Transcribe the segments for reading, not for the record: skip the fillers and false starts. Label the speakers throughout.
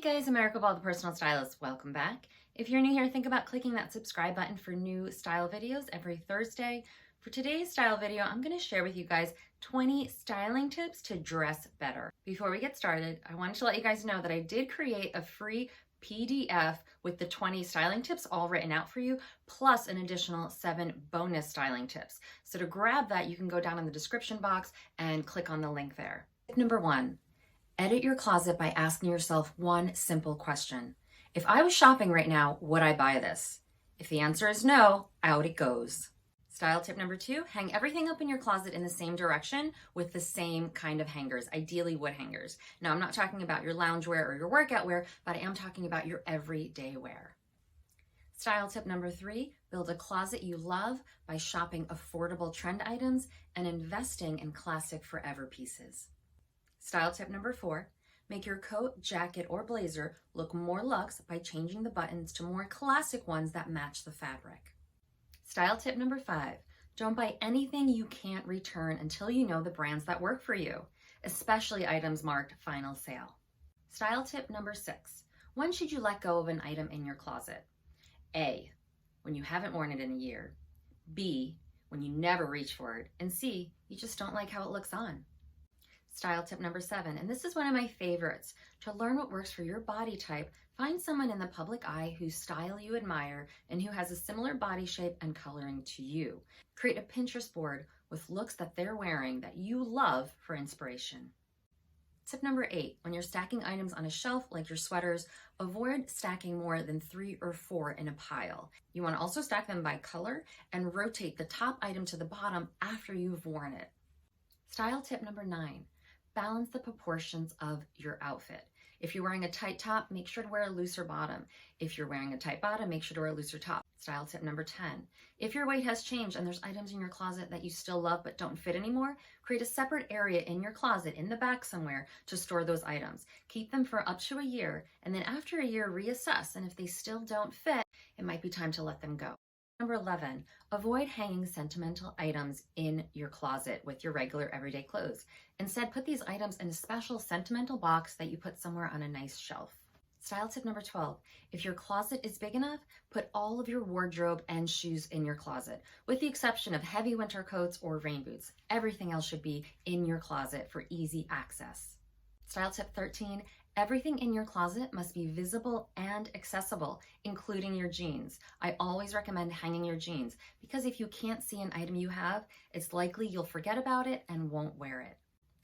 Speaker 1: Hey guys, America Ball, the personal stylist. Welcome back. If you're new here, think about clicking that subscribe button for new style videos every Thursday. For today's style video, I'm going to share with you guys 20 styling tips to dress better. Before we get started, I wanted to let you guys know that I did create a free PDF with the 20 styling tips all written out for you, plus an additional 7 bonus styling tips. So to grab that, you can go down in the description box and click on the link there. Tip number 1. Edit your closet by asking yourself one simple question. If I was shopping right now, would I buy this? If the answer is no, out it goes. Style tip number 2, hang everything up in your closet in the same direction with the same kind of hangers, ideally wood hangers. Now, I'm not talking about your loungewear or your workout wear, but I am talking about your everyday wear. Style tip number 3, build a closet you love by shopping affordable trend items and investing in classic forever pieces. Style tip number 4, make your coat, jacket, or blazer look more luxe by changing the buttons to more classic ones that match the fabric. Style tip number 5, don't buy anything you can't return until you know the brands that work for you, especially items marked final sale. Style tip number 6, when should you let go of an item in your closet? A, when you haven't worn it in a year. B, when you never reach for it. And C, you just don't like how it looks on. Style tip number 7, and this is one of my favorites. To learn what works for your body type, find someone in the public eye whose style you admire and who has a similar body shape and coloring to you. Create a Pinterest board with looks that they're wearing that you love for inspiration. Tip number 8, when you're stacking items on a shelf like your sweaters, avoid stacking more than 3 or 4 in a pile. You want to also stack them by color and rotate the top item to the bottom after you've worn it. Style tip number 9, balance the proportions of your outfit. If you're wearing a tight top, make sure to wear a looser bottom. If you're wearing a tight bottom, make sure to wear a looser top. Style tip number 10, if your weight has changed and there's items in your closet that you still love but don't fit anymore, create a separate area in your closet in the back somewhere to store those items. Keep them for up to a year, and then after a year, reassess, and if they still don't fit, it might be time to let them go. Number 11, avoid hanging sentimental items in your closet with your regular everyday clothes. Instead, put these items in a special sentimental box that you put somewhere on a nice shelf. Style tip number 12, if your closet is big enough, put all of your wardrobe and shoes in your closet, with the exception of heavy winter coats or rain boots. Everything else should be in your closet for easy access. Style tip 13, everything in your closet must be visible and accessible, including your jeans. I always recommend hanging your jeans because if you can't see an item you have, it's likely you'll forget about it and won't wear it.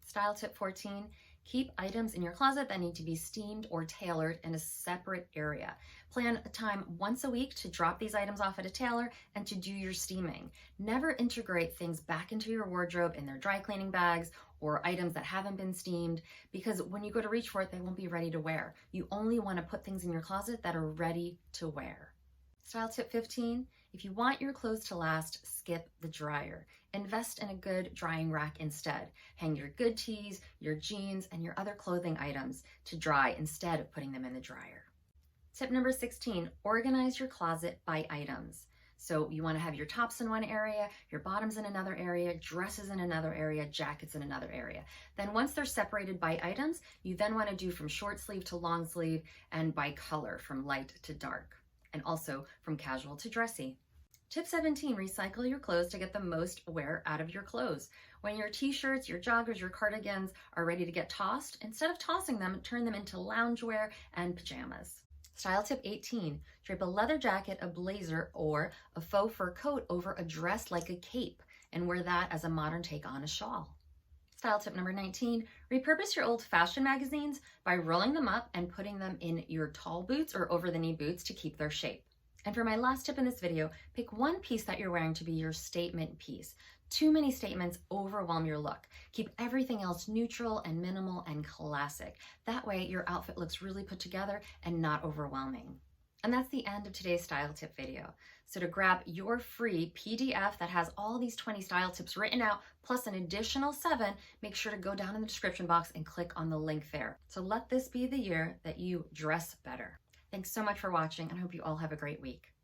Speaker 1: Style tip 14, keep items in your closet that need to be steamed or tailored in a separate area. Plan a time once a week to drop these items off at a tailor and to do your steaming. Never integrate things back into your wardrobe in their dry cleaning bags or items that haven't been steamed, because when you go to reach for it, they won't be ready to wear. You only want to put things in your closet that are ready to wear. Style tip 15, if you want your clothes to last, skip the dryer. Invest in a good drying rack instead. Hang your good tees, your jeans, and your other clothing items to dry instead of putting them in the dryer. Tip number 16, organize your closet by items. So you want to have your tops in one area, your bottoms in another area, dresses in another area, jackets in another area. Then once they're separated by items, you then want to do from short sleeve to long sleeve and by color, from light to dark, and also from casual to dressy. Tip 17, recycle your clothes to get the most wear out of your clothes. When your t-shirts, your joggers, your cardigans are ready to get tossed, instead of tossing them, turn them into loungewear and pajamas. Style tip 18, drape a leather jacket, a blazer, or a faux fur coat over a dress like a cape and wear that as a modern take on a shawl. Style tip number 19, repurpose your old fashion magazines by rolling them up and putting them in your tall boots or over the knee boots to keep their shape. And for my last tip in this video, pick one piece that you're wearing to be your statement piece. Too many statements overwhelm your look. Keep everything else neutral and minimal and classic. That way your outfit looks really put together and not overwhelming. And that's the end of today's style tip video. So to grab your free PDF that has all these 20 style tips written out, plus an additional 7, make sure to go down in the description box and click on the link there. So let this be the year that you dress better. Thanks so much for watching, and I hope you all have a great week.